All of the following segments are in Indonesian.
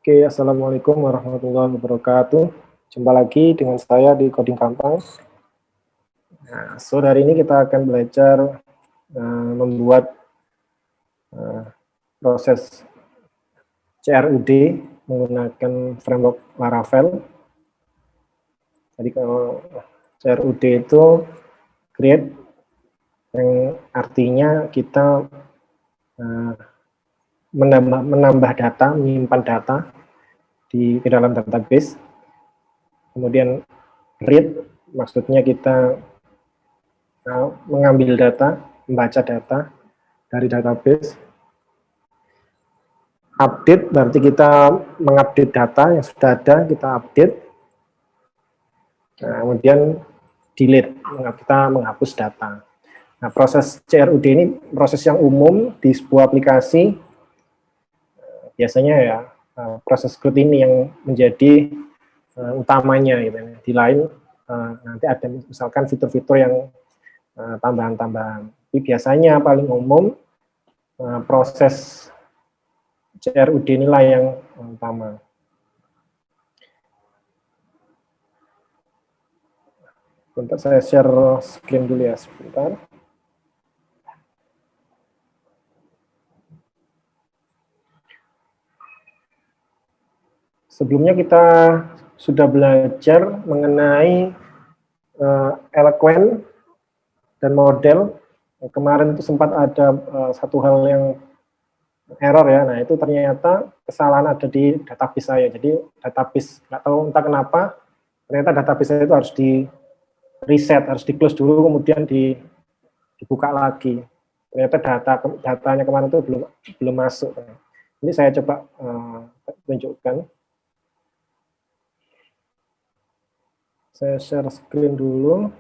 Oke, Assalamualaikum warahmatullahi wabarakatuh. Jumpa lagi dengan saya di Coding Gampang. Nah, hari ini kita akan belajar membuat proses CRUD menggunakan framework Laravel. Jadi kalau CRUD itu create, yang artinya kita menambah data, menyimpan data di dalam database. Kemudian read, maksudnya kita mengambil data, membaca data dari database. Update, berarti kita mengupdate data yang sudah ada, kita update. Nah, kemudian delete, kita menghapus data. Nah, proses CRUD ini proses yang umum di sebuah aplikasi. Biasanya ya proses CRUD ini yang menjadi utamanya gitu. Di lain nanti ada misalkan fitur-fitur yang tambahan-tambahan. Tapi biasanya paling umum proses CRUD inilah yang utama. Bentar, saya share screen dulu ya sebentar. Sebelumnya kita sudah belajar mengenai Eloquent dan model. Kemarin itu sempat ada satu hal yang error ya. Nah, itu ternyata kesalahan ada di database saya. Jadi database, nggak tahu entah kenapa, ternyata database saya itu harus di reset, harus di close dulu, kemudian dibuka lagi. Ternyata datanya kemarin itu belum masuk. Ini saya coba tunjukkan. Saya share screen dulu.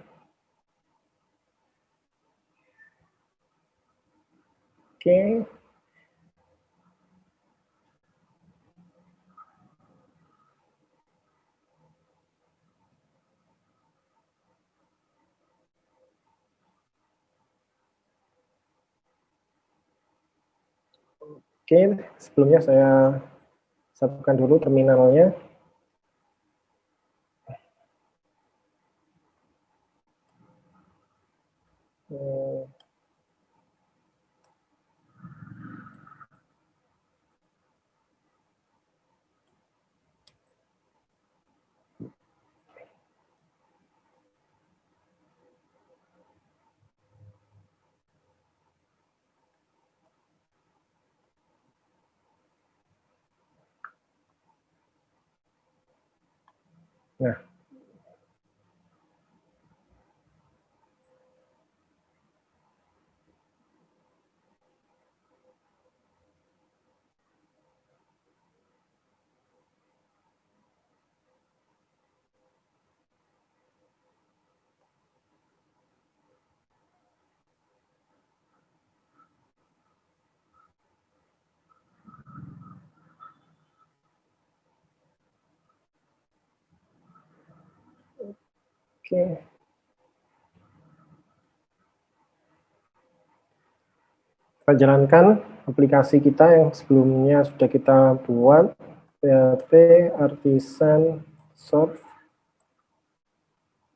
Oke. Oke, sebelumnya saya satukan dulu terminalnya. Nah, oke. Kita jalankan aplikasi kita yang sebelumnya sudah kita buat, PHP Artisan Shop.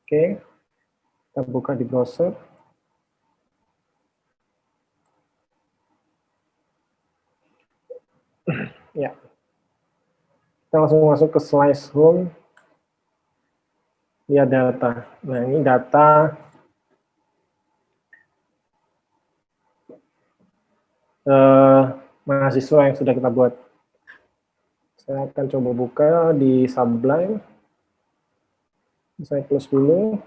Oke, kita buka di browser. Ya, kita langsung masuk ke slice home. Lihat data. Nah, ini data mahasiswa yang sudah kita buat. Saya akan coba buka di Sublime. Saya close dulu.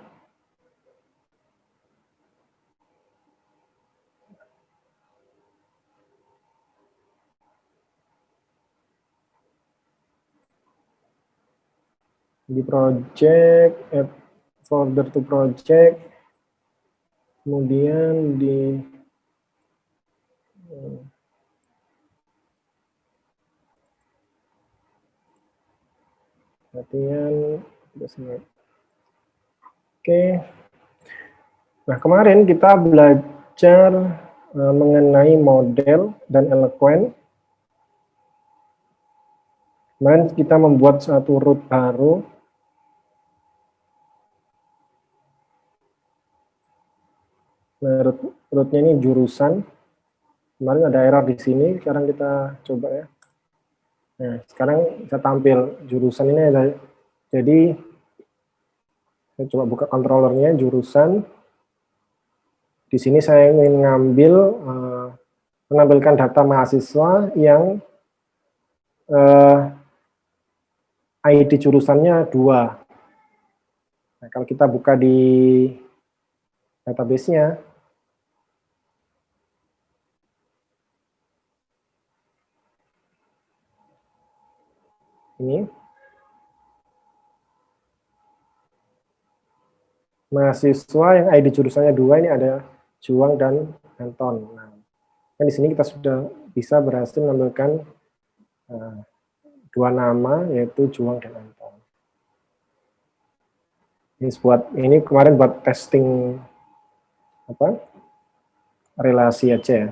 Di project, add folder to project, kemudian di latihan. Oke. Nah, kemarin kita belajar mengenai model dan Eloquent. Kemudian kita membuat satu root baru. Nah, rootnya ini jurusan. Kemarin ada error di sini, sekarang kita coba ya. Nah, sekarang bisa tampil jurusan ini ada. Jadi saya coba buka controllernya jurusan. Di sini saya ingin ngambil menampilkan data mahasiswa yang ID jurusannya 2. Nah, kalau kita buka di database-nya, ini mahasiswa yang ID jurusannya 2 ini ada Juang dan Anton. Nah, kan di sini kita sudah bisa berhasil menampilkan 2 nama, yaitu Juang dan Anton. Ini kemarin buat testing relasi aja ya.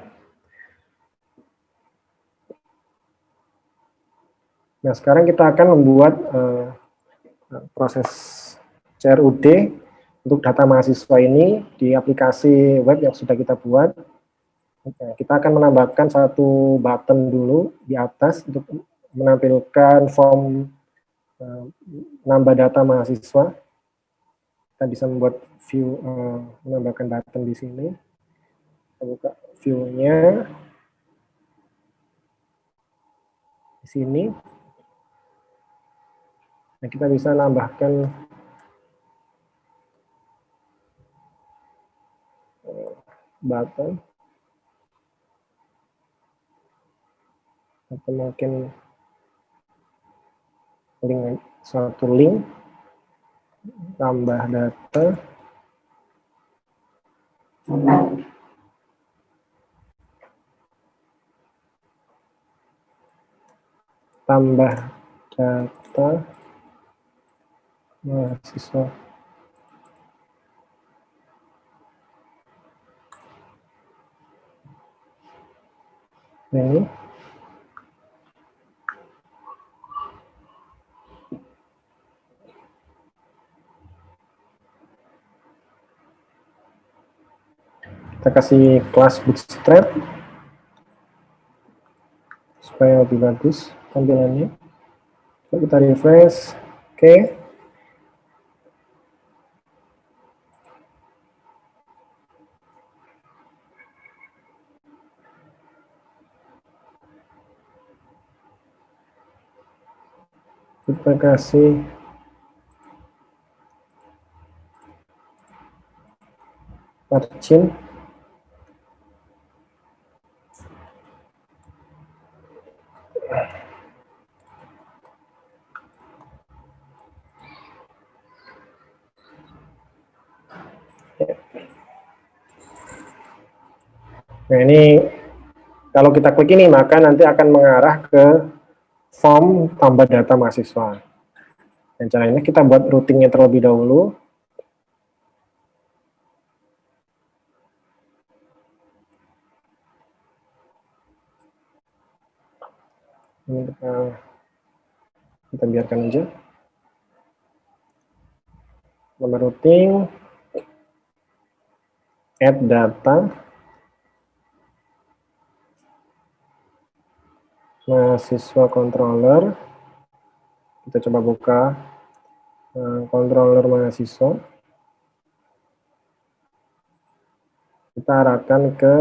Nah, sekarang kita akan membuat proses CRUD untuk data mahasiswa ini di aplikasi web yang sudah kita buat. Kita akan menambahkan satu button dulu di atas untuk menampilkan form menambah data mahasiswa. Kita bisa membuat view, menambahkan button di sini. Kita buka view-nya di sini. Nah, kita bisa nambahkan button atau mungkin suatu link, tambah data, tambah data mahasiswa. Ini kita kasih kelas bootstrap supaya lebih bagus tampilannya. Kita refresh. Oke. Kita kasih margin. Nah, ini kalau kita klik ini maka nanti akan mengarah ke form tambah data mahasiswa. Dan caranya kita buat routingnya terlebih dahulu. Ini kita biarkan aja. Nomor routing, add data, mahasiswa controller. Kita coba buka controller mahasiswa. Kita arahkan ke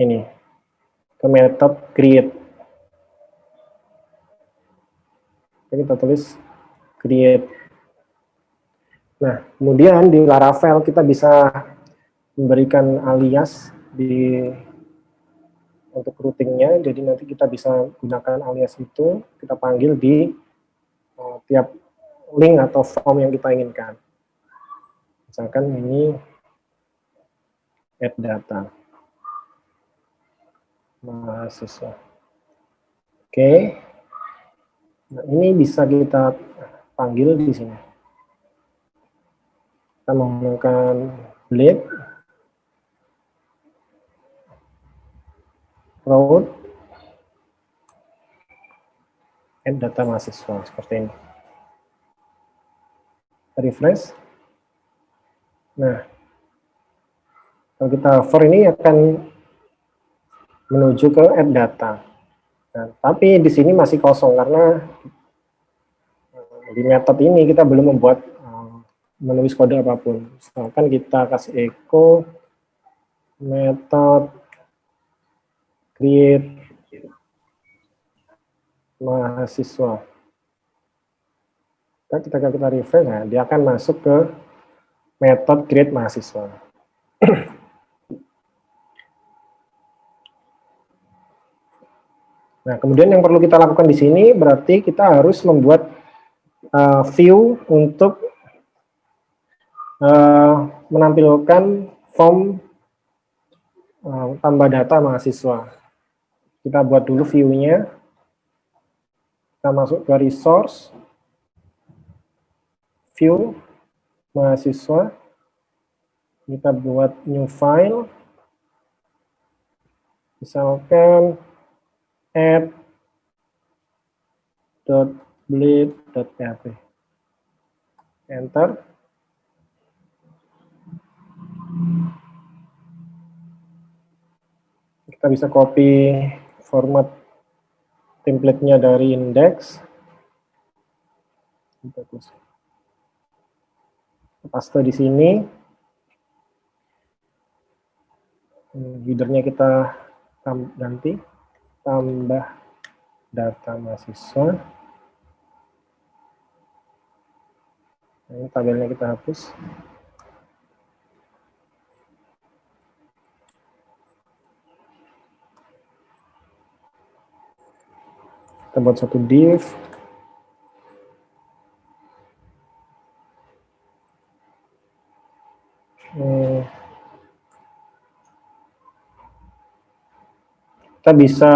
ini, ke method create. Kita tulis create. Nah, kemudian di Laravel kita bisa memberikan alias untuk routingnya, jadi nanti kita bisa gunakan alias itu, kita panggil di tiap link atau form yang kita inginkan. Misalkan ini add data mahasiswa. Oke. Nah, ini bisa kita panggil di sini. Kita menggunakan blade, route, add data mahasiswa seperti ini. Refresh. Nah, kalau kita hover ini akan menuju ke add data. Nah, tapi di sini masih kosong karena di metode ini kita belum membuat menulis kode apapun. Misalkan kita kasih echo method create mahasiswa. Ketika kita refresh, nah, dia akan masuk ke metode create mahasiswa. Nah, kemudian yang perlu kita lakukan di sini berarti kita harus membuat view untuk menampilkan form tambah data mahasiswa. Kita buat dulu view-nya. Kita masuk ke resource, view mahasiswa. Kita buat new file. Misalkan add.bleed.php. Enter. Kita bisa copy format template-nya dari index. Paste di sini. Header-nya kita ganti, tambah data mahasiswa. Nah, ini tabelnya kita hapus. Kita buat satu div. Kita bisa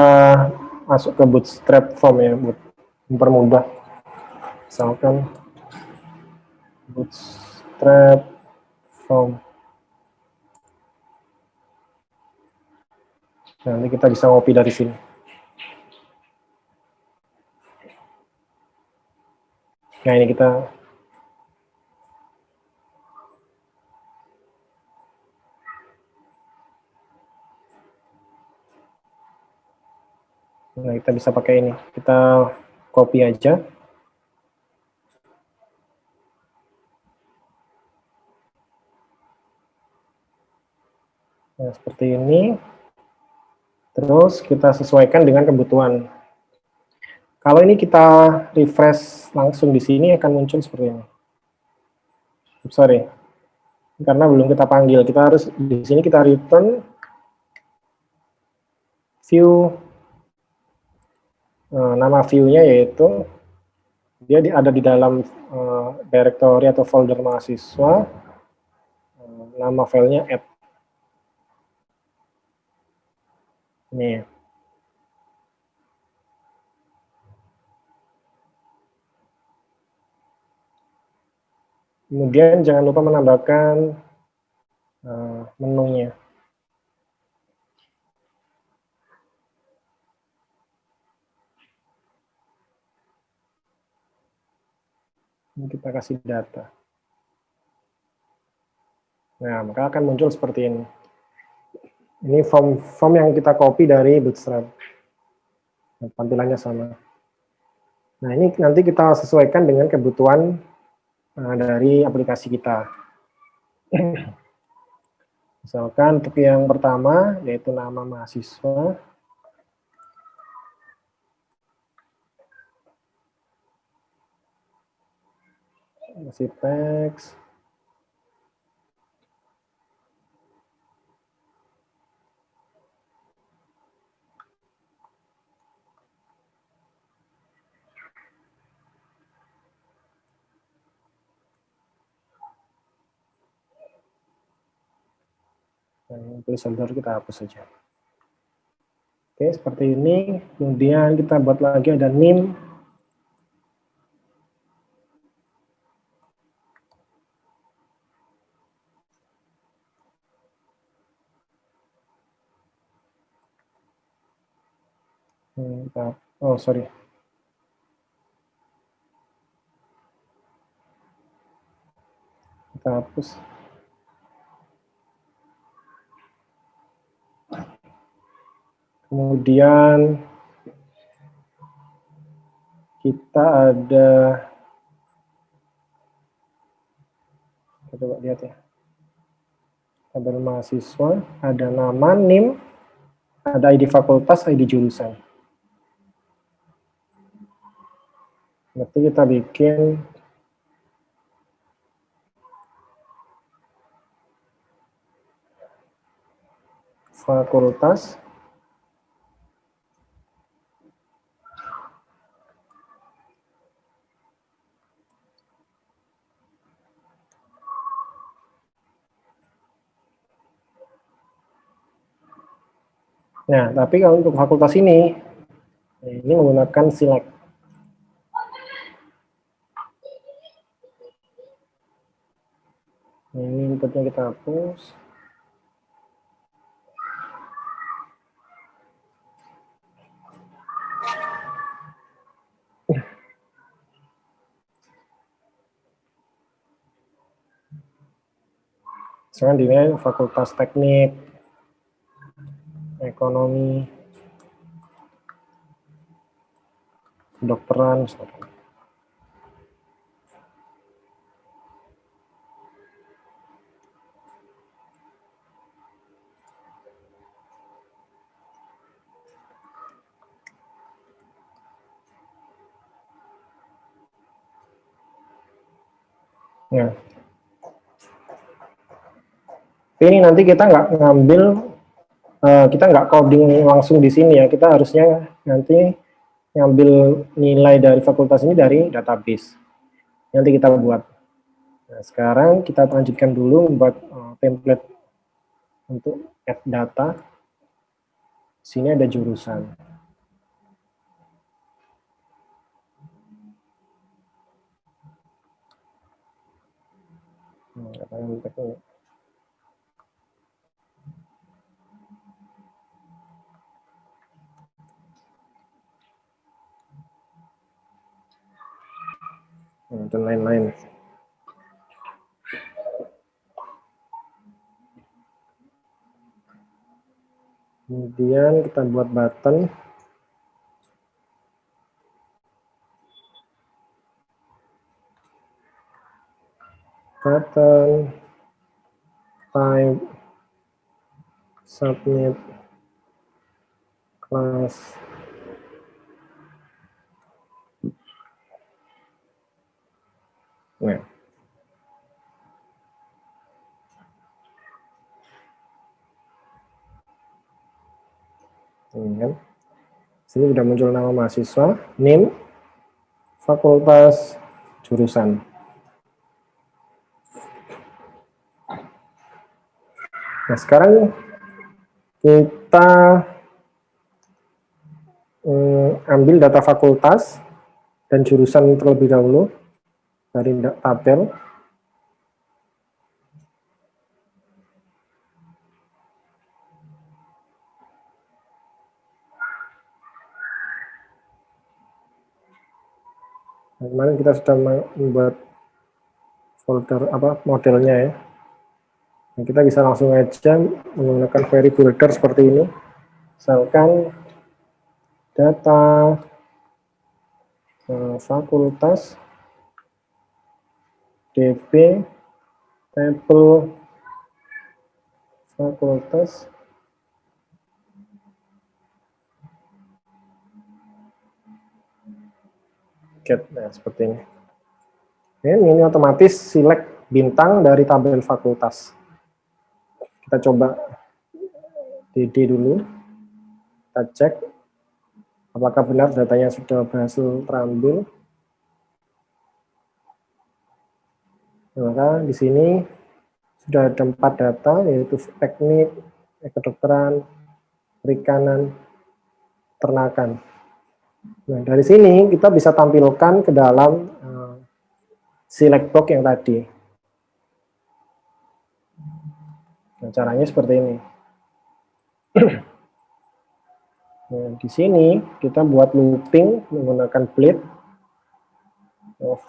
masuk ke bootstrap form ya, buat mempermudah. Misalkan bootstrap form. Nanti kita bisa copy dari sini. Nah, ini kita bisa pakai ini. Kita copy aja. Nah, seperti ini. Terus kita sesuaikan dengan kebutuhan. Kalau ini kita refresh langsung di sini akan muncul seperti ini. Sorry, karena belum kita panggil. Kita harus di sini kita return view, nama view-nya yaitu dia ada di dalam directory atau folder mahasiswa, nama filenya add. Ini. Kemudian jangan lupa menambahkan menunya. Ini kita kasih data. Nah, maka akan muncul seperti ini. Ini form yang kita copy dari Bootstrap. Nah, tampilannya sama. Nah, ini nanti kita sesuaikan dengan kebutuhan dari aplikasi kita. Misalkan untuk yang pertama, yaitu nama mahasiswa. Masih teks. Dan placeholder kita hapus saja. Oke, seperti ini. Kemudian kita buat lagi ada name. Oh, sorry. Kita hapus. Kemudian kita ada, kita coba lihat ya, tabel mahasiswa, ada nama, NIM, ada ID fakultas, ID jurusan. Berarti kita bikin fakultas, nah tapi kalau untuk fakultas ini menggunakan select. Ini inputnya kita hapus. Sekarang ini fakultas teknik, ekonomi, kedokteran, nah, ini nanti kita nggak ngambil, kita nggak coding langsung di sini ya, kita harusnya nanti ngambil nilai dari fakultas ini dari database. Nanti kita buat. Nah, sekarang kita lanjutkan dulu membuat template untuk add data. Di sini ada jurusan. Dan lain-lain. Kemudian kita buat button. Button, type, submit, class. Nah. Ini kan. Sini sudah muncul nama mahasiswa, NIM, fakultas, jurusan. Nah, sekarang kita ambil data fakultas dan jurusan terlebih dahulu dari tabel. Nah, kemarin kita sudah membuat folder modelnya ya. Nah, kita bisa langsung aja menggunakan query builder seperti ini. Misalkan data fakultas dp table fakultas get. Nah, seperti ini. Ini otomatis select bintang dari tabel fakultas. Kita coba DD dulu. Kita cek apakah benar datanya sudah berhasil terambil. Maka di sini sudah ada 4 data, yaitu teknik, kedokteran, perikanan, ternakan. Nah, dari sini kita bisa tampilkan ke dalam select box yang tadi. Nah, caranya seperti ini. Nah, di sini kita buat looping menggunakan bleed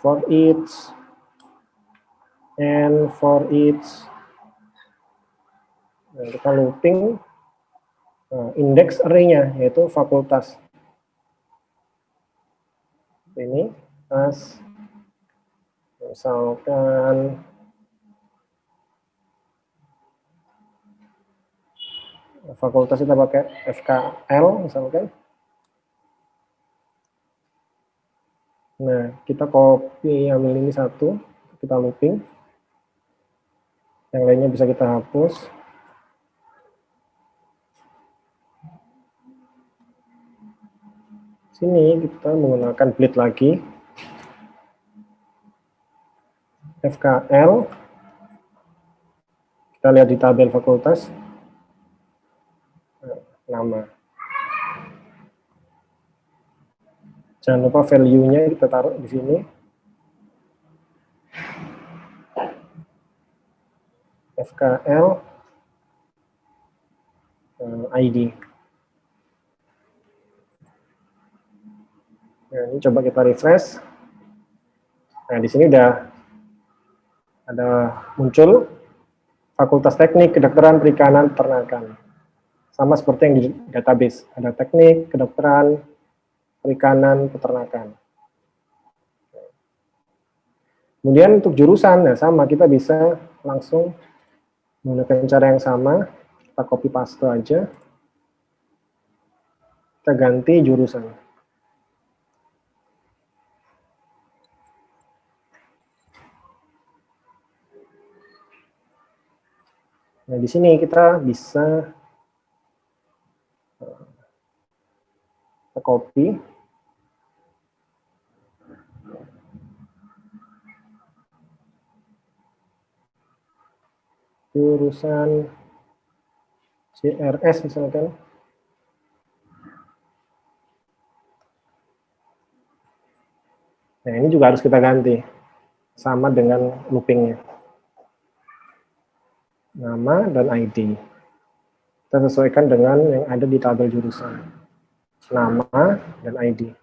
for each and for each kita looping index array-nya, yaitu fakultas. Ini as misalkan fakultas kita pakai FKL misalkan. Nah, kita copy, ambil ini satu, kita looping. Yang lainnya bisa kita hapus. Sini kita menggunakan bleed lagi. FKL. Kita lihat di tabel fakultas. Nama. Jangan lupa value-nya kita taruh di sini. FKL ID. Nah, ini coba kita refresh. Nah, di sini udah ada muncul Fakultas Teknik, Kedokteran, Perikanan, Peternakan. Sama seperti yang di database. Ada teknik, kedokteran, perikanan, peternakan. Kemudian untuk jurusan, nah sama, kita bisa langsung menggunakan cara yang sama. Kita copy paste aja. Kita ganti jurusan. Nah, di sini kita bisa kita copy. Jurusan CRS misalkan. Nah, ini juga harus kita ganti. Sama dengan loopingnya. Nama dan ID. Kita sesuaikan dengan yang ada di tabel jurusan. Nama dan ID.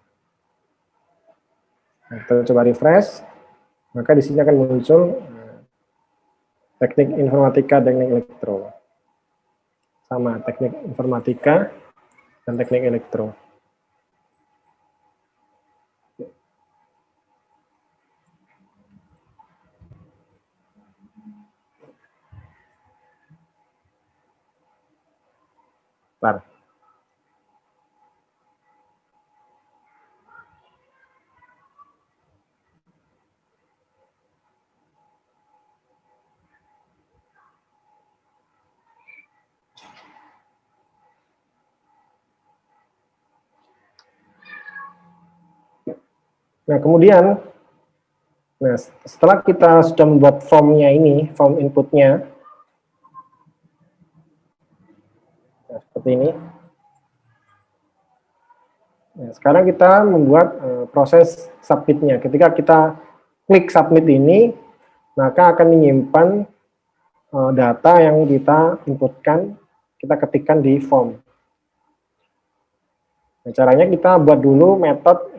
Nah, kita coba refresh, maka di sini akan muncul teknik informatika, teknik elektro. Sama, teknik informatika dan teknik elektro. Bentar. Nah, kemudian, nah, setelah kita sudah membuat formnya ini, form inputnya, nah, seperti ini. Nah, sekarang kita membuat proses submit-nya. Ketika kita klik submit ini, maka akan menyimpan data yang kita inputkan, kita ketikkan di form. Nah, caranya kita buat dulu metode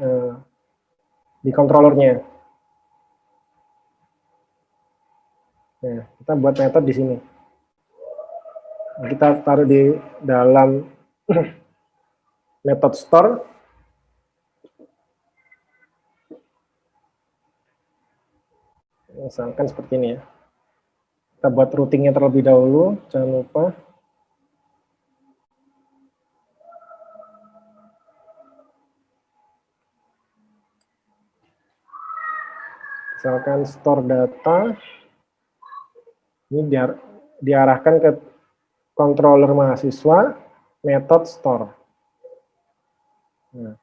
di controllernya. Nah, kita buat metode di sini. Nah, kita taruh di dalam method store. Misalkan seperti ini ya. Kita buat routingnya terlebih dahulu, jangan lupa. Misalkan store data, ini diarahkan ke controller mahasiswa, method store. Nah.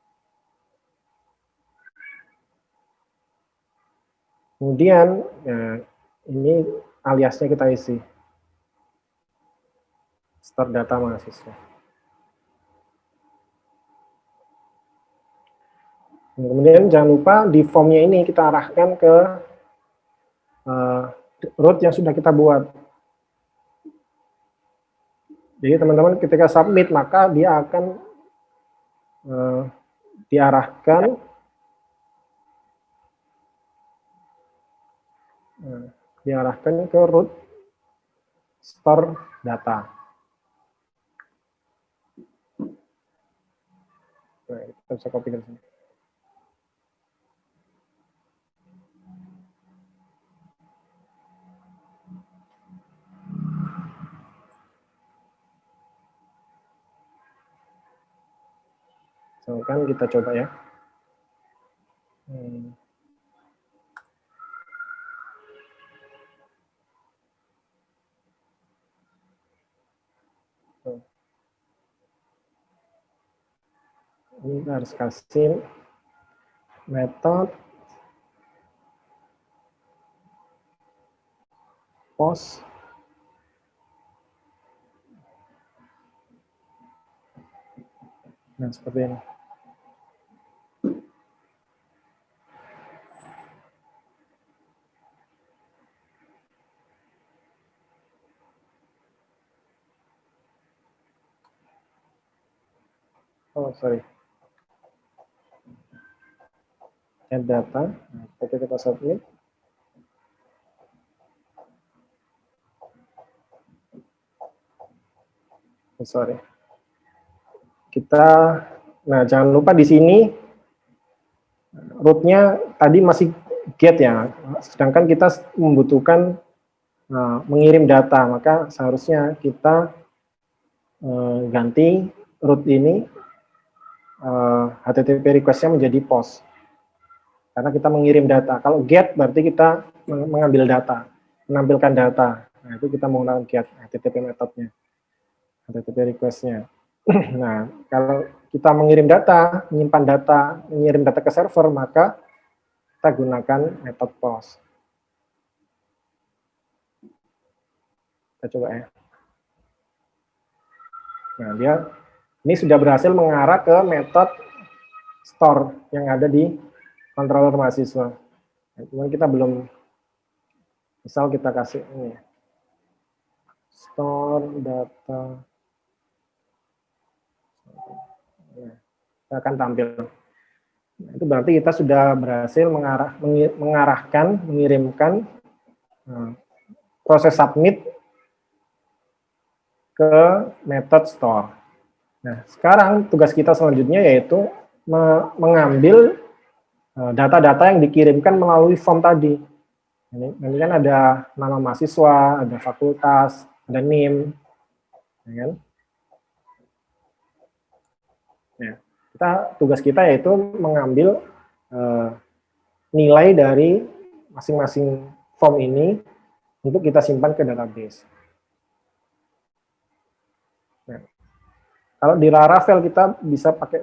Kemudian, nah, ini aliasnya kita isi. Store data mahasiswa. Kemudian jangan lupa di formnya ini kita arahkan ke root yang sudah kita buat. Jadi teman-teman ketika submit maka dia akan diarahkan diarahkan ke root store data. Nah, kita bisa copy dari sini. Misalkan kita coba ya. Ini kita harus kasih metode post nah seperti ini. Oh sorry, add data. Nah, kita submit. Oh, sorry. Nah jangan lupa di sini rootnya tadi masih get ya, sedangkan kita membutuhkan mengirim data, maka seharusnya kita ganti root ini HTTP request-nya menjadi post, karena kita mengirim data. Kalau get berarti kita mengambil data, menampilkan data. Nah itu kita menggunakan get HTTP metodenya, HTTP request-nya. Nah kalau kita mengirim data, menyimpan data, mengirim data ke server, maka kita gunakan metode post. Kita coba ya. Nah, ini sudah berhasil mengarah ke metode store yang ada di controller mahasiswa. Nah, cuman kita belum, misal kita kasih ini, store data, nah, kita akan tampil. Nah, itu berarti kita sudah berhasil mengarahkan, mengirimkan proses submit ke metode store. Nah, sekarang tugas kita selanjutnya yaitu mengambil data-data yang dikirimkan melalui form tadi. Ini kan ada nama mahasiswa, ada fakultas, ada NIM, ya kan? Nah, tugas kita yaitu mengambil nilai dari masing-masing form ini untuk kita simpan ke database. Nah, kalau di Laravel kita bisa pakai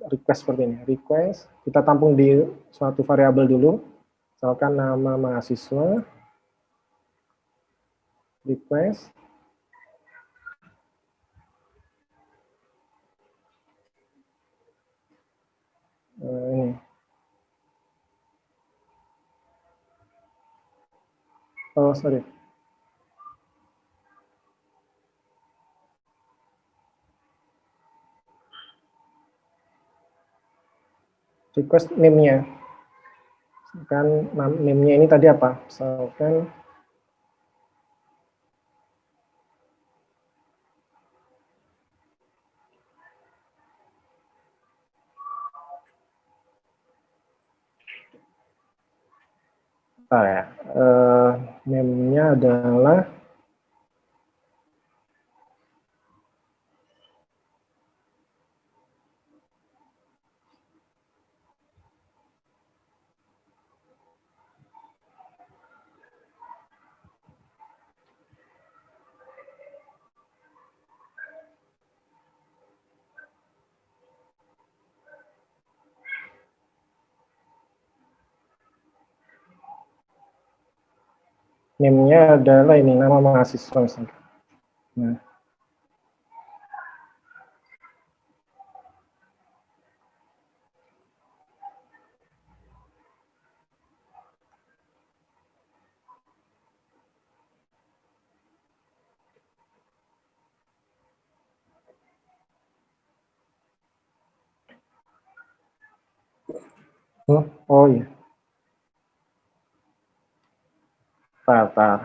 request seperti ini. Request, kita tampung di suatu variabel dulu, misalkan nama mahasiswa, request, ini. Oh, sorry. Request name-nya. Kan name-nya ini tadi apa? Misalkan ya, name-nya adalah ini nama mahasiswa misalkan. Nah. Oh iya. Tar.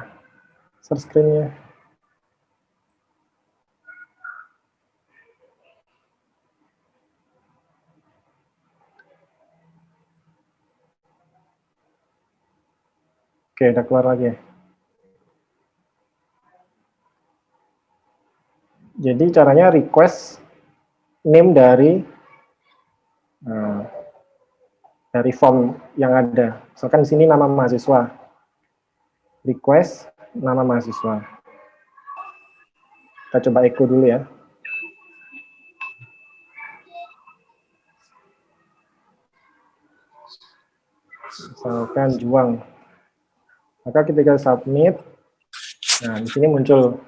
Share screen-nya. Oke, udah keluar lagi. Jadi caranya request name dari form yang ada. Misalkan di sini nama mahasiswa. Request nama mahasiswa. Kita coba echo dulu ya. Misalkan Juang. Maka ketika submit, nah di sini muncul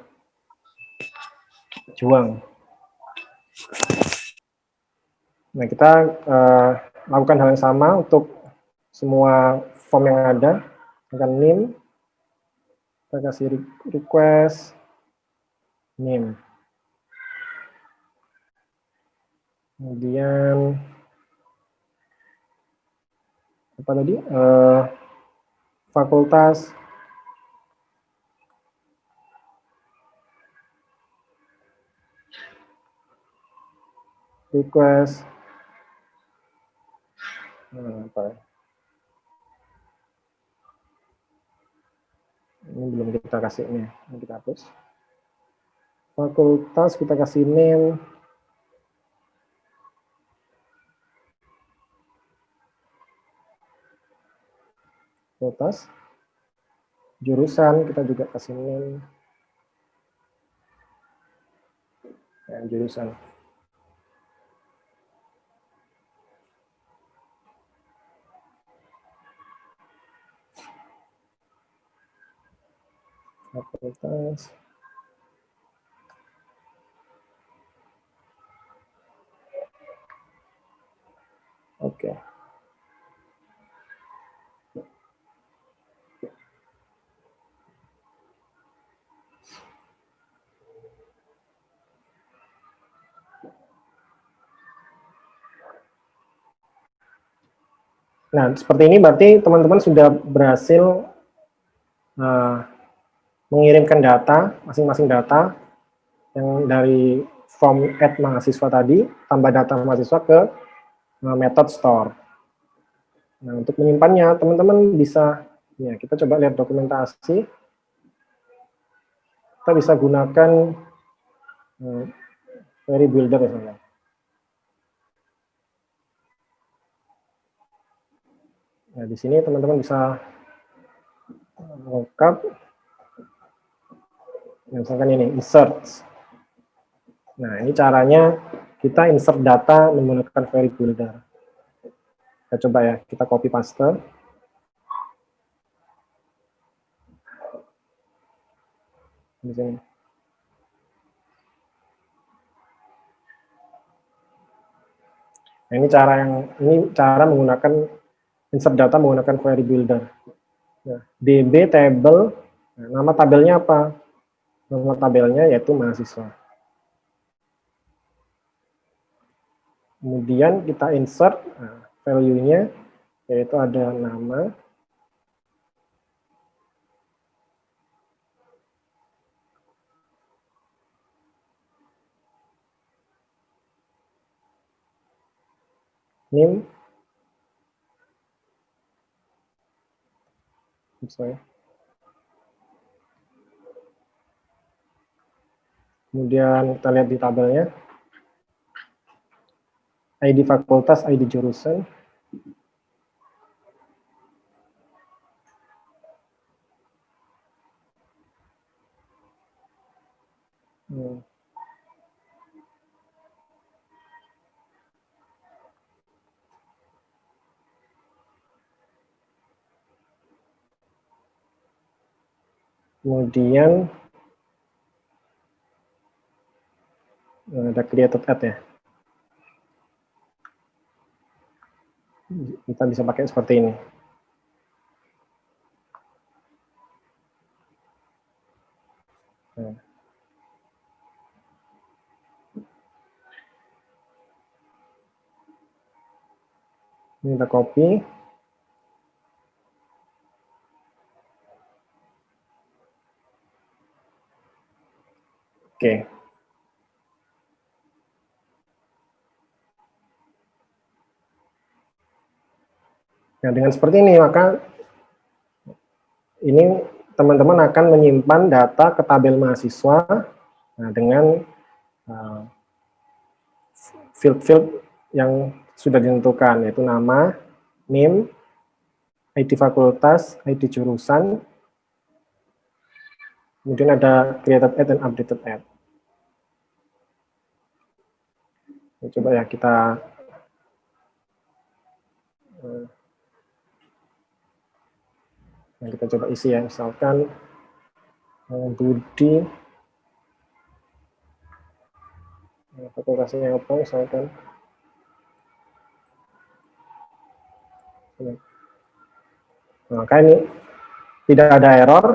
Juang. Nah, kita lakukan hal yang sama untuk semua form yang ada. Akan name, kita kasih request name. Kemudian apa tadi? Fakultas. Request. Apa? Ini belum kita kasih ini, ini kita hapus. Fakultas kita kasih name. Fakultas. Jurusan kita juga kasih name. Ya, jurusan. Fakultas. Oke. Nah, seperti ini berarti teman-teman sudah berhasil mengirimkan data, masing-masing data yang dari form add mahasiswa tadi, tambah data mahasiswa ke method store. Nah, untuk menyimpannya, teman-teman bisa, ya kita coba lihat dokumentasi, kita bisa gunakan query builder misalnya. Nah, di sini teman-teman bisa lengkap, misalkan ini, insert. Nah, ini caranya kita insert data menggunakan query builder. Kita coba ya, kita copy paste. Di sini. Nah, ini cara menggunakan insert data menggunakan query builder. Nah, DB table, nah, nama tabelnya apa? Nama tabelnya yaitu mahasiswa. Kemudian kita insert value-nya, yaitu ada nama, name, sorry. Kemudian kita lihat di tabelnya, ID fakultas, ID jurusan. Kemudian ada created at ya. Kita bisa pakai seperti ini. Nah. Ini kita copy. Oke. Nah, dengan seperti ini, maka ini teman-teman akan menyimpan data ke tabel mahasiswa dengan field-field yang sudah ditentukan, yaitu nama, NIM, ID fakultas, ID jurusan, kemudian ada created at dan updated at. Coba ya kita coba isi ya, misalkan Budi, fakultasnya apa misalkan. Maka ini tidak ada error.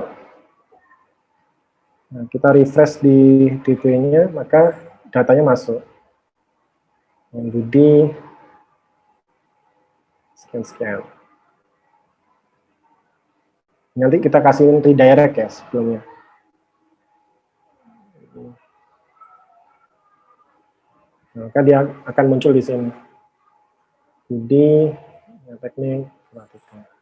Nah, kita refresh di DB-nya, maka datanya masuk. Budi, sekian-sekian. Nanti kita kasih redirect ya sebelumnya. Maka dia akan muncul di sini. Budi, teknik, matematika.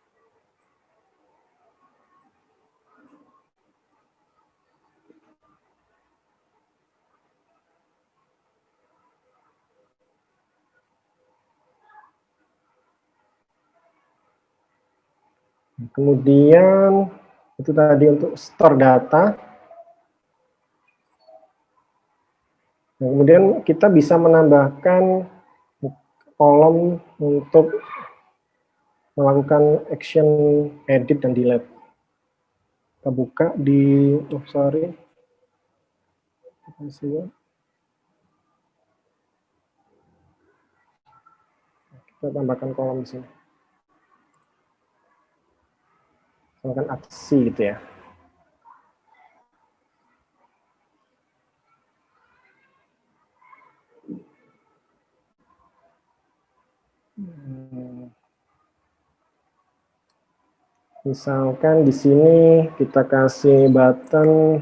Kemudian itu tadi untuk store data. Nah, kemudian kita bisa menambahkan kolom untuk melakukan action edit dan delete. Kita buka di, kita tambahkan kolom di sini. Misalkan aksi gitu ya. Misalkan di sini kita kasih button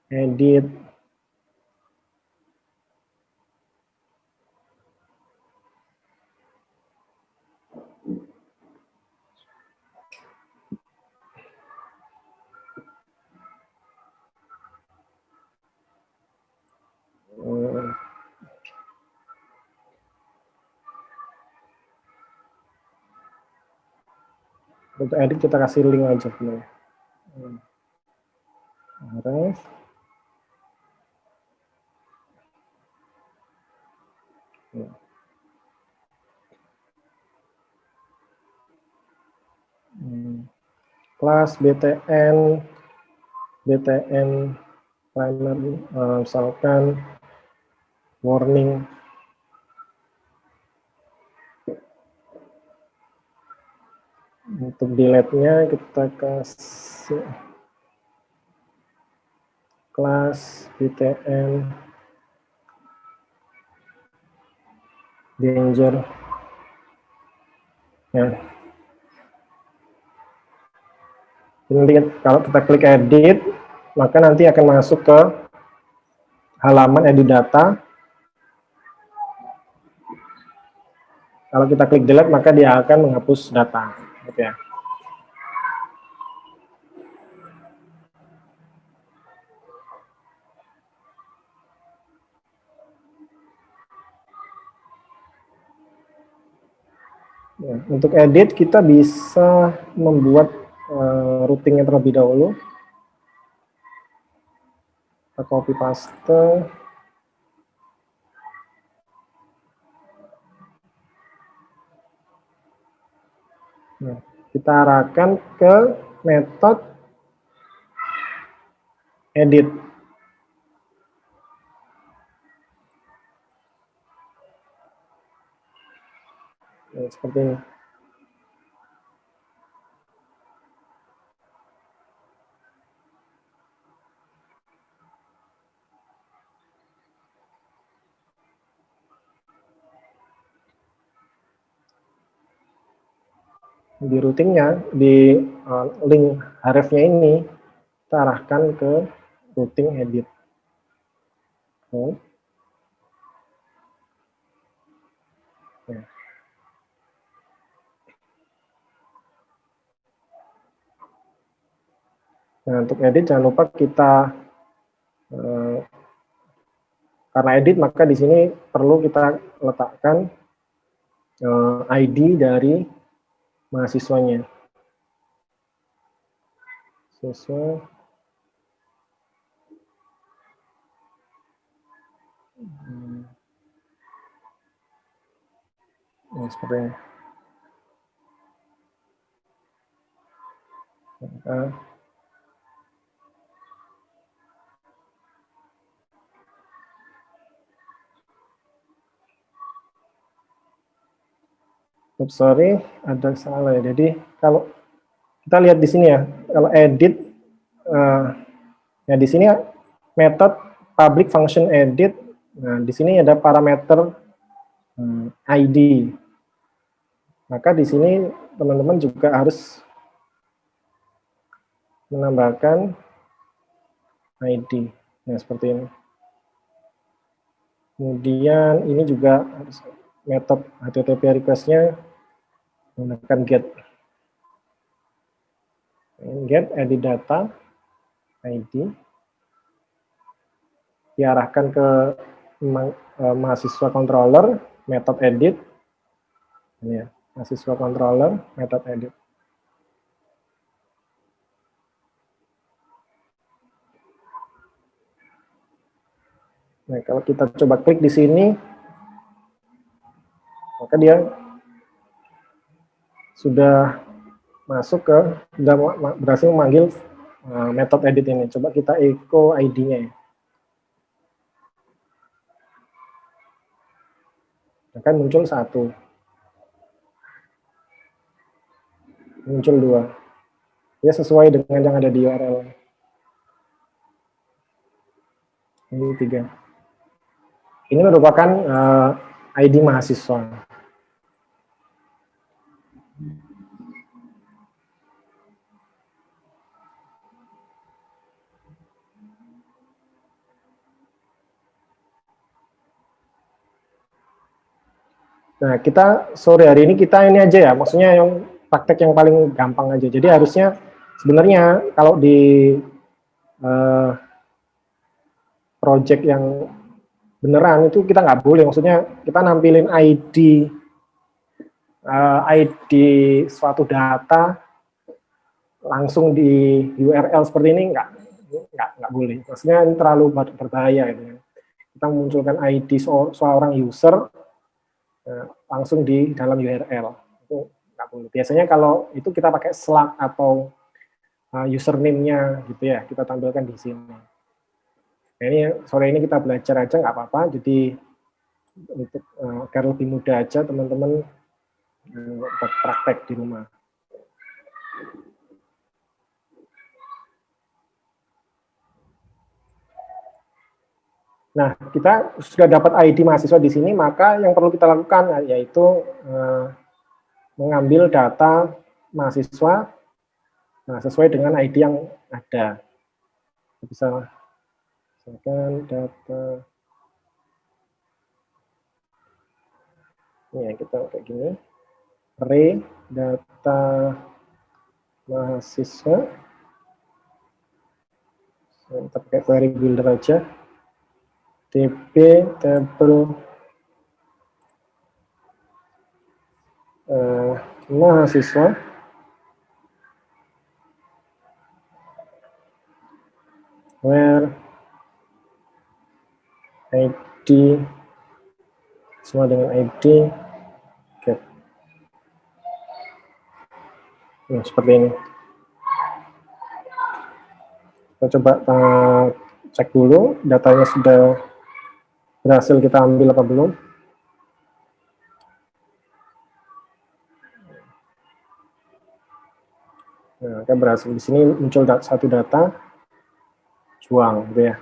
edit. Untuk edit kita kasih link aja dulu. Kelas BTN primer, misalkan warning. Untuk delete-nya kita kasih kelas BTN danger. Ya. Ini kalau kita klik edit, maka nanti akan masuk ke halaman edit data. Kalau kita klik delete, maka dia akan menghapus data. Gitu ya. Ya, untuk edit kita bisa membuat routingnya terlebih dahulu. Kita copy paste. Nah, kita arahkan ke metode edit. Nah, seperti ini. Di routingnya, di link href-nya ini, kita arahkan ke routing edit. Nah, untuk edit jangan lupa kita karena edit maka di sini perlu kita letakkan ID dari mahasiswanya. Siswa seperti ini. Sorry, ada salah ya. Jadi kalau kita lihat di sini ya, kalau edit, ya di sini method public function edit. Nah, di sini ada parameter ID. Maka di sini teman-teman juga harus menambahkan ID. Nah, seperti ini. Kemudian ini juga metode HTTP request-nya menggunakan get edit data ID, diarahkan ke mahasiswa controller method edit. Ini ya, mahasiswa controller method edit. Nah, kalau kita coba klik di sini, maka dia sudah masuk ke, sudah berhasil memanggil metode edit ini. Coba kita echo ID-nya. Akan muncul 1, muncul 2. Ya, sesuai dengan yang ada di URL. Ini 3. Ini merupakan ID mahasiswa. Nah, kita sore hari ini kita ini aja ya, maksudnya yang praktek yang paling gampang aja. Jadi harusnya sebenarnya kalau di project yang beneran itu kita nggak boleh, maksudnya kita nampilin ID suatu data langsung di URL seperti ini nggak boleh, maksudnya ini terlalu berbahaya gitu. Kita memunculkan ID seorang user langsung di dalam URL itu nggak boleh. Biasanya kalau itu kita pakai Slack atau username-nya gitu ya, kita tampilkan di sini. Nah, ini sore ini kita belajar aja nggak apa-apa, jadi untuk agar lebih mudah aja teman-teman praktek di rumah. Nah, kita sudah dapat ID mahasiswa di sini, maka yang perlu kita lakukan yaitu mengambil data mahasiswa sesuai dengan ID yang ada. Bisa misalkan data ini ya, kita kayak gini, array data mahasiswa, kita pakai query builder aja, db table mahasiswa, where ID semua dengan ID get. Seperti ini. Kita coba cek dulu datanya sudah berhasil kita ambil apa belum. Nah, kita berhasil di sini muncul satu data Juang gitu ya.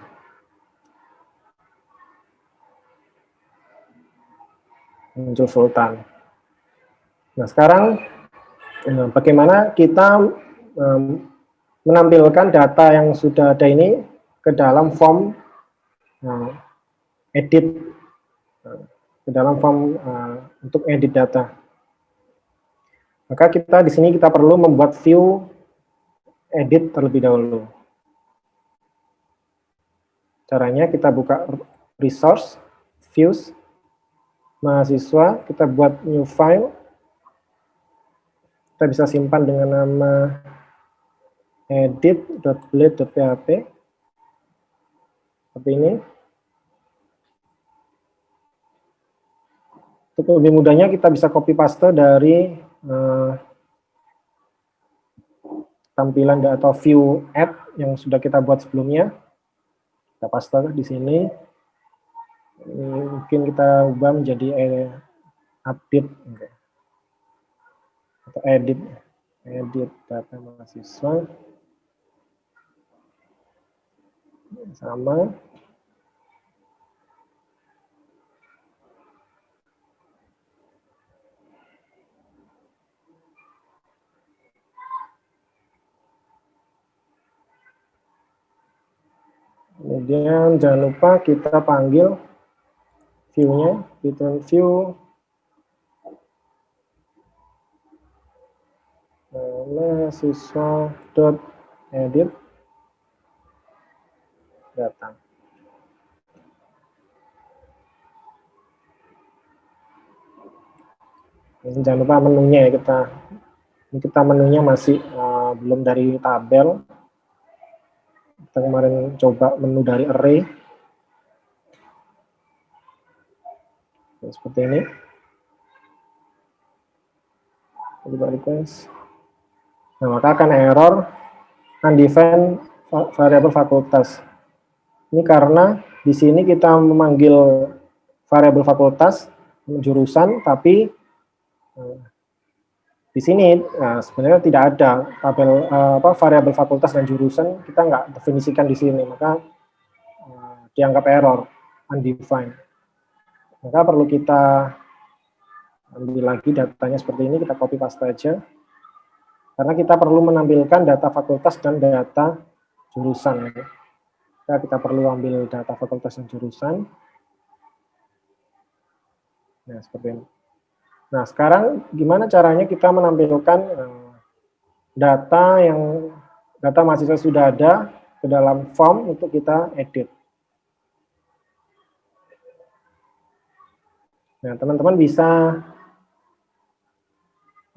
Muncul Sultan. Nah, sekarang bagaimana kita menampilkan data yang sudah ada ini ke dalam form edit, ke dalam form untuk edit data. Maka kita di sini kita perlu membuat view edit terlebih dahulu. Caranya kita buka resource, views, mahasiswa, kita buat new file, kita bisa simpan dengan nama edit.blade.php, seperti ini. Untuk lebih mudahnya kita bisa copy paste dari tampilan atau view add yang sudah kita buat sebelumnya. Kita paste di sini. Mungkin kita ubah menjadi update atau edit data mahasiswa, sama. Kemudian jangan lupa kita panggil view-nya, return view mahasiswa.edit data. Jangan lupa menunya ya, kita menunya masih belum dari tabel. Kita kemarin coba menu dari array. Seperti ini. Coba request. Nah, maka akan error undefined variable fakultas. Ini karena di sini kita memanggil variabel fakultas jurusan, tapi di sini sebenarnya tidak ada tabel variabel fakultas dan jurusan, kita nggak definisikan di sini, maka dianggap error undefined. Maka perlu kita ambil lagi datanya seperti ini, kita copy paste aja, karena kita perlu menampilkan data fakultas dan data jurusan. Kita perlu ambil data fakultas dan jurusan. Nah, seperti ini. Nah, sekarang gimana caranya kita menampilkan data mahasiswa sudah ada ke dalam form untuk kita edit. Nah, teman-teman bisa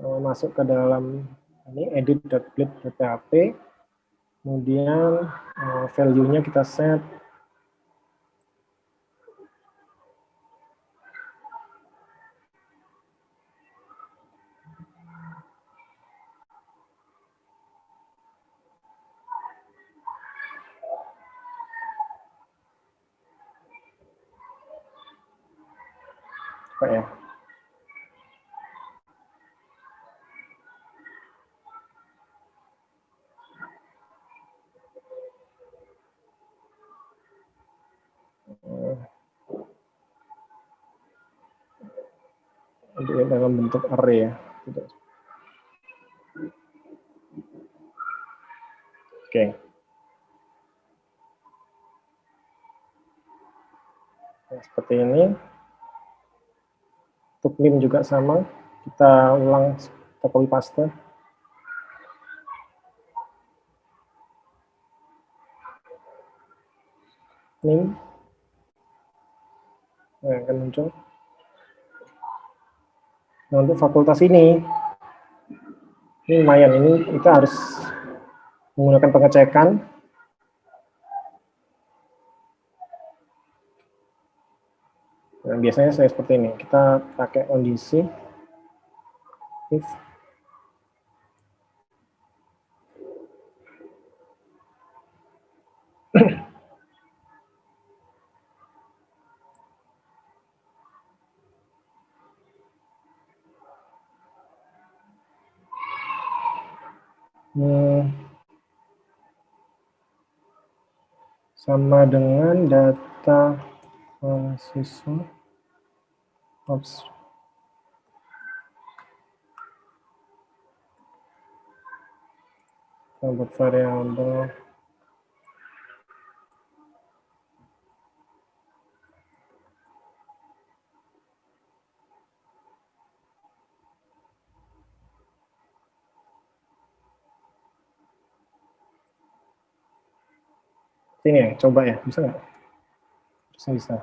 masuk ke dalam ini edit.blade.php, kemudian value-nya kita set apa ya? Dalam bentuk array ya. Oke. Nah, seperti ini. Untuk name juga sama. Kita ulang, kita copy paste. Name. Nah, akan muncul. Nah, untuk fakultas ini lumayan, ini kita harus menggunakan pengecekan. Nah, biasanya saya seperti ini, kita pakai kondisi if sama dengan data mahasiswa buat variabel Sini ya, coba ya, bisa nggak? Bisa.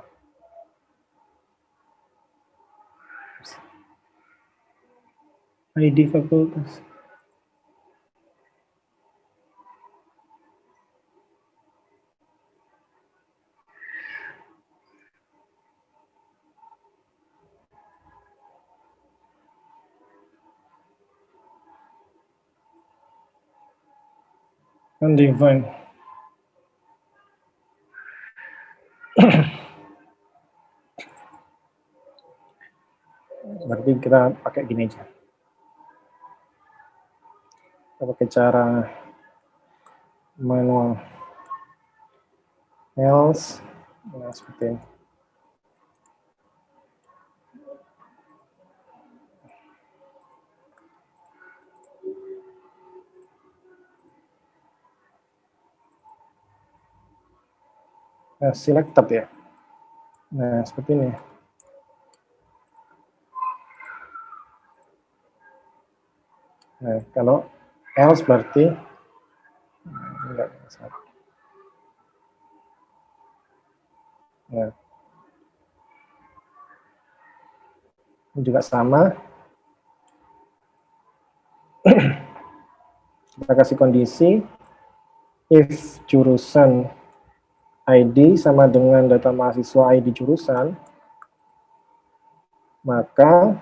ID fakultas. Undefined. Berarti kita pakai gini aja. Kita pakai cara manual. Else, nah, seperti ini. Nah, selected ya. Nah, seperti ini. Nah, kalau else berarti enggak. Nah, ini juga sama. Kita kasih kondisi if jurusan ID sama dengan data mahasiswa ID jurusan, maka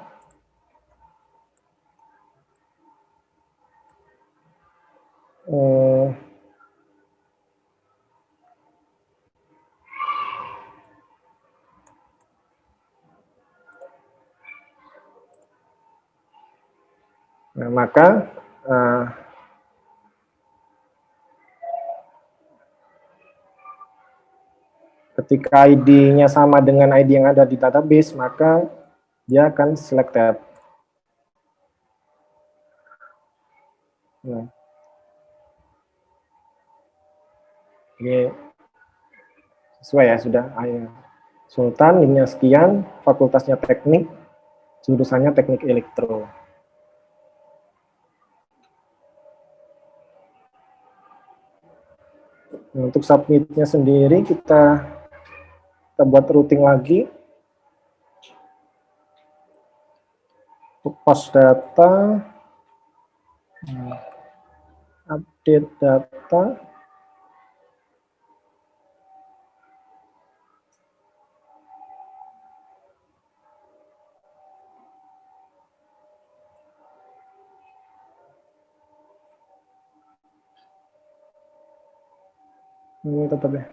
ketika ID-nya sama dengan ID yang ada di database, maka dia akan selected. Nah, ini sesuai ya, sudah. Sultan, ini sekian, fakultasnya teknik, jurusannya teknik elektro. Nah, untuk submit-nya sendiri kita buat routing lagi. Untuk post data, update data, ini tetap ya.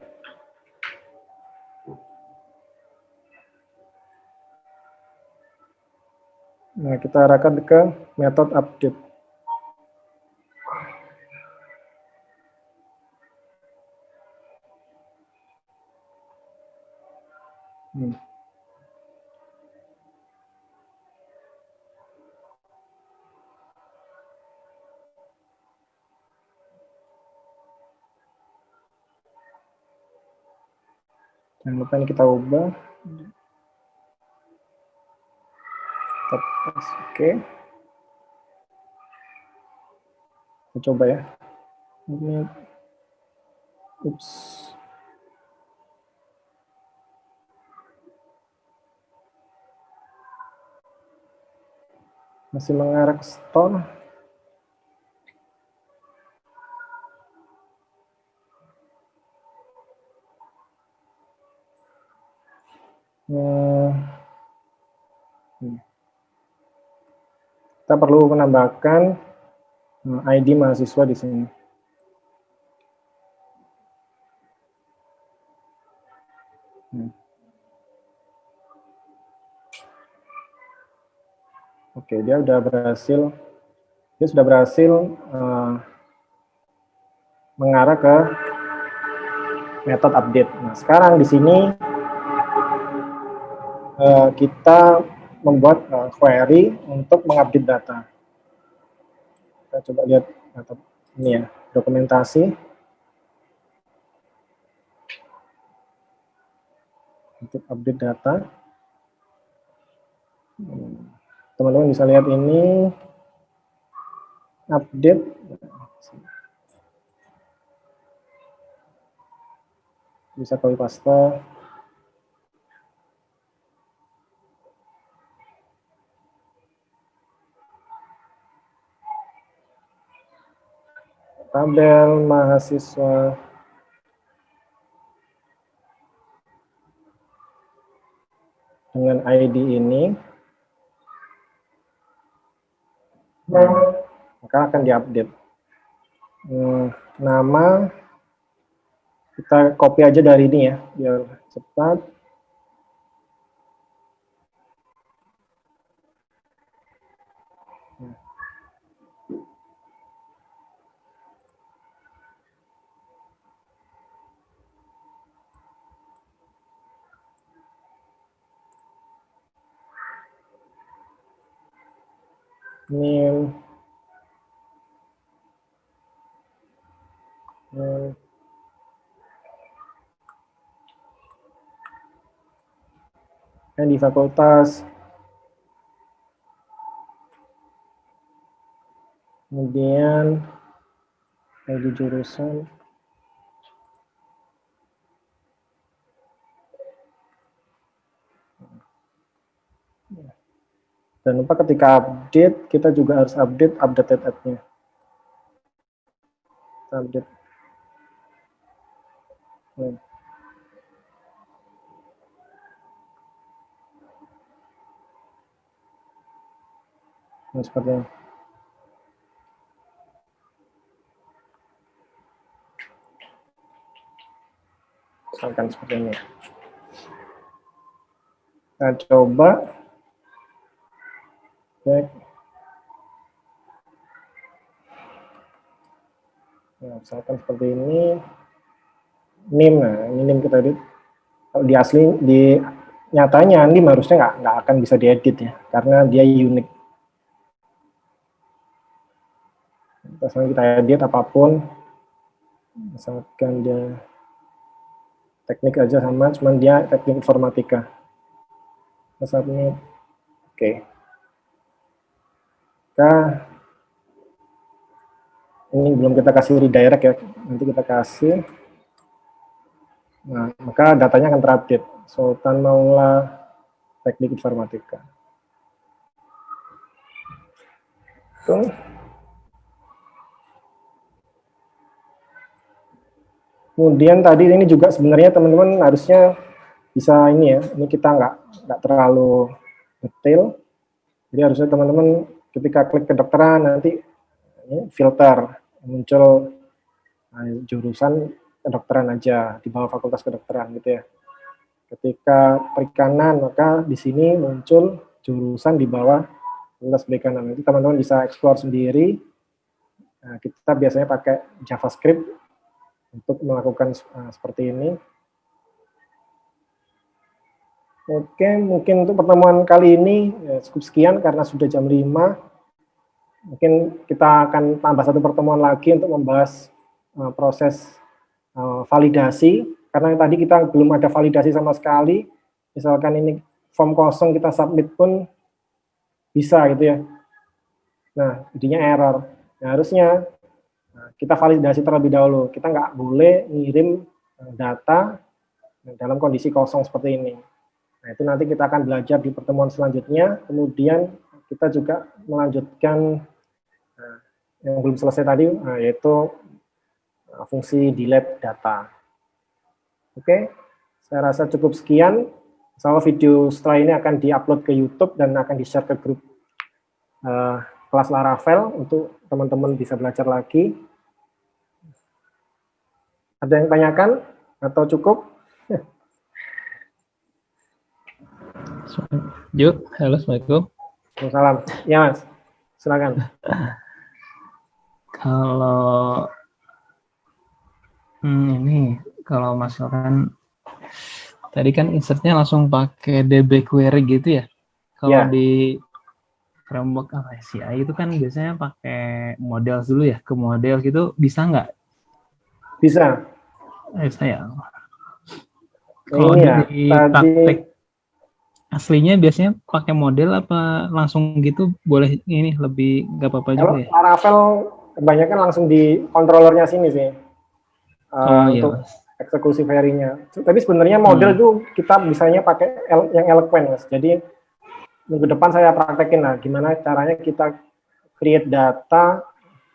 Nah, kita arahkan ke metode update. Jangan lupa ini kita ubah. Oke. Kita coba ya. Ini, ups. Masih mengarah ke store. Kita perlu menambahkan ID mahasiswa di sini. Oke, dia sudah berhasil mengarah ke metode update. Nah, sekarang di sini kita membuat query untuk mengupdate data. Kita coba lihat ini ya, dokumentasi untuk update data. Teman-teman bisa lihat ini update. bisa copy paste. Tabel mahasiswa dengan ID ini, maka akan diupdate. Nama kita copy aja dari ini ya, biar cepat. Name, dan di fakultas, kemudian ID jurusan, dan lupa ketika update kita juga harus update updated add-nya. Update. Nah, seperti ini. Misalkan seperti ini. Kita coba cek. Nah, misalkan seperti ini. NIM, nah ini NIM kita edit. Kalau di asli, di nyatanya NIM harusnya nggak akan bisa diedit ya, karena dia unik. Misalnya kita edit apapun, misalkan dia teknik aja sama, cuman dia teknik informatika. Submit, oke. Ini belum kita kasih redirect ya, nanti kita kasih. Nah, maka datanya akan terupdate. Sultan Maula Teknik Informatika. Tuh. Kemudian tadi ini juga sebenarnya teman-teman harusnya bisa ini ya, ini kita nggak terlalu detail. Jadi harusnya teman-teman ketika klik kedokteran nanti ini filter muncul jurusan kedokteran aja di bawah fakultas kedokteran gitu ya. Ketika perikanan maka di sini muncul jurusan di bawah fakultas perikanan. Nanti teman-teman bisa explore sendiri. Nah, kita biasanya pakai JavaScript untuk melakukan seperti ini. Oke, mungkin untuk pertemuan kali ini ya, cukup sekian karena sudah jam 5. Mungkin kita akan tambah satu pertemuan lagi untuk membahas proses validasi, karena tadi kita belum ada validasi sama sekali. Misalkan ini form kosong kita submit pun bisa gitu ya. Nah, jadinya error. Nah, harusnya kita validasi terlebih dahulu. Kita nggak boleh ngirim data dalam kondisi kosong seperti ini. Nah, itu nanti kita akan belajar di pertemuan selanjutnya. Kemudian kita juga melanjutkan yang belum selesai tadi, yaitu fungsi delete data. Oke, saya rasa cukup sekian. Insya Allah video setelah ini akan diupload ke YouTube dan akan di-share ke grup kelas Laravel untuk teman-teman bisa belajar lagi. Ada yang tanyakan atau cukup? Yuk, halo, Assalamualaikum. Salam. Ya, Mas. Silakan. Kalau ini, kalau misalkan tadi kan insertnya langsung pakai DB query gitu ya. Kalau di framework apa ya, CI itu kan biasanya pakai model dulu ya, ke model gitu, bisa nggak? Bisa. Bisa ya. Kalau di praktek aslinya biasanya pakai model apa langsung gitu, boleh ini lebih nggak apa-apa juga ya? Laravel kebanyakan langsung di controllernya sini sih. Oh iya, untuk Mas. eksekusi query-nya. Tapi sebenarnya model itu kita bisanya pakai yang eloquent, Mas. Jadi minggu depan saya praktekin lah gimana caranya kita create data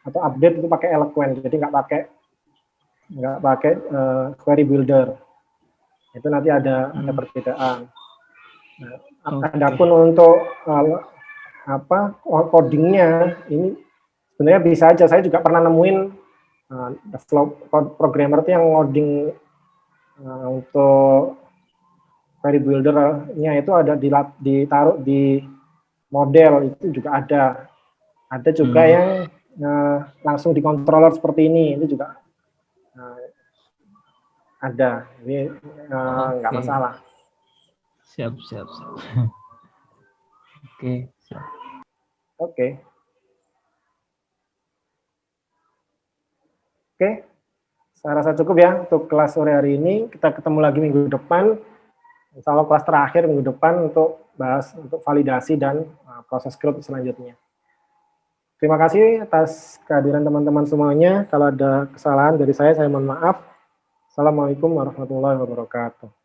atau update itu pakai eloquent. Jadi nggak pakai query builder. Itu nanti ada perbedaan. Nah, adapun untuk codingnya ini sebenarnya bisa aja. Saya juga pernah nemuin programmer itu yang ngoding untuk query builder-nya itu ada ditaruh di model, itu juga ada. Ada juga yang langsung di controller seperti ini, itu juga ada. Ini nggak masalah. Siap. Oke, siap. Oke, saya rasa cukup ya untuk kelas sore hari ini. Kita ketemu lagi minggu depan. Insya Allah kelas terakhir minggu depan untuk bahas untuk validasi dan proses code selanjutnya. Terima kasih atas kehadiran teman-teman semuanya. Kalau ada kesalahan dari saya mohon maaf. Assalamualaikum warahmatullahi wabarakatuh.